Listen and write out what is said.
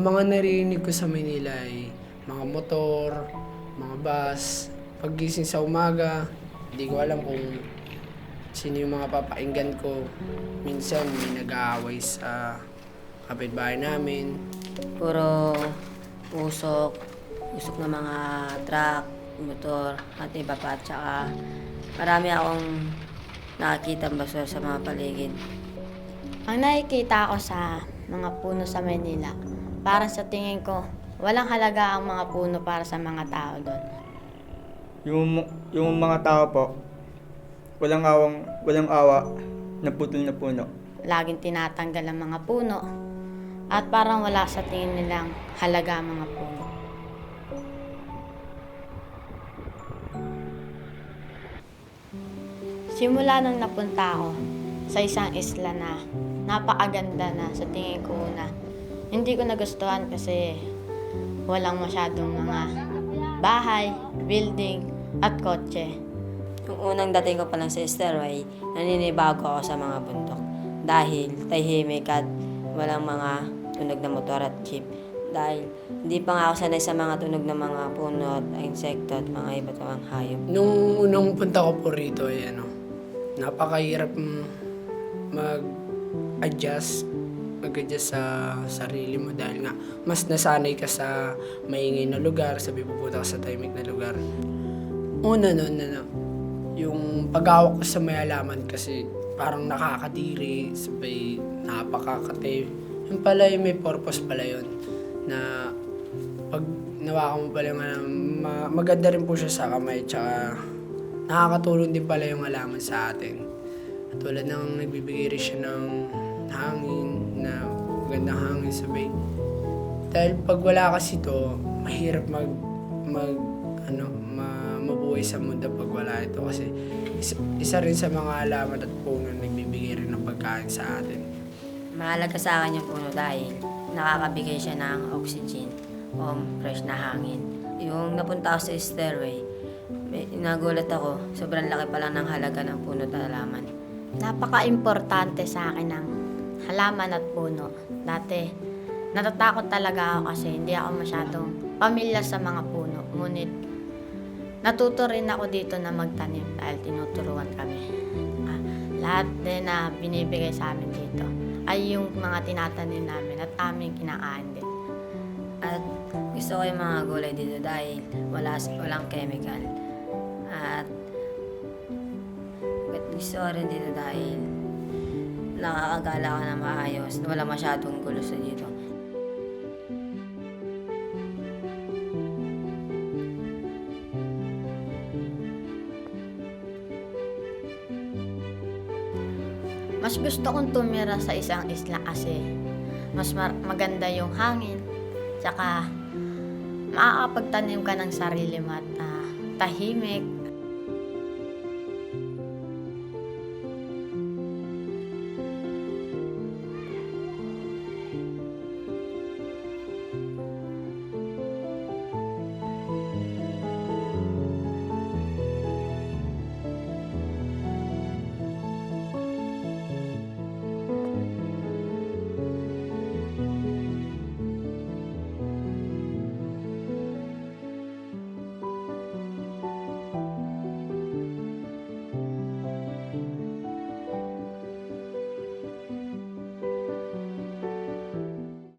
Ang mga naririnig ko sa Maynila ay mga motor, mga bus. Paggising sa umaga, hindi ko alam kung sino yung mga papakinggan ko. Minsan may nag-aaway sa kapitbahay namin. Puro usok, usok ng mga truck, motor, at iba pa. Tsaka marami akong nakakita basura sa mga paligid. Ang nakikita ko sa mga puno sa Maynila, parang sa tingin ko, walang halaga ang mga puno para sa mga tao doon. Yung mga tao po, walang awa na putol na puno. Laging tinatanggal ang mga puno at parang wala sa tingin nilang halaga ang mga puno. Simula nang napunta ako sa isang isla na napakaganda na sa tingin ko na hindi ko nagustuhan kasi walang masyadong mga bahay, building at kotse. Yung unang dating ko pa lang sa Stairway, naninibago ako sa mga bundok. Dahil tahimik at walang mga tunog na motor at jeep. Dahil hindi pa nga ako sanay sa mga tunog ng mga puno at insekto at mga iba't ibang hayop. Nung unang punta ko po rito ay napakahirap mag-adjust sa sarili mo dahil nga mas nasanay ka sa maingay na lugar, sabi pupunta ka sa tahimik na lugar. Una yung pag-awak ko sa may halaman kasi parang nakakadiri, sabay napakakate. Yung pala yung may purpose pala yun na pag nawakan mo pala yung maganda rin po siya sa kamay tsaka nakakatulong din pala yung halaman sa atin. At tulad ng nagbibigay rin siya ng hangin na magandang hangin sabay. Dahil pag wala kasi to, mahirap mabuhay sa mundo pag wala ito kasi isa rin sa mga halaman at puno na nagbibigay rin ng pagkain sa atin. Mahalaga sa akin yung puno dahil nakakabigay siya ng oxygen o fresh na hangin. Yung napunta ako sa Stairway, nagulat ako, sobrang laki pa lang ng halaga ng puno at halaman. Napaka-importante sa akin ng halaman at puno. Dati, natatakot talaga ako kasi hindi ako masyadong pamilyar sa mga puno. Ngunit, natuto rin ako dito na magtanim dahil tinuturuan kami. Lahat din na binibigay sa amin dito ay yung mga tinatanim namin at aming kinakain din. At gusto ko yung mga gulay dito dahil walang chemical. At gusto ko rin dito dahil nakakagala ka na maayos, wala masyadong gulo sa dito. Mas gusto kong tumira sa isang isla kasi mas maganda yung hangin. Tsaka makakapagtanim ka ng sarili mo at tahimik.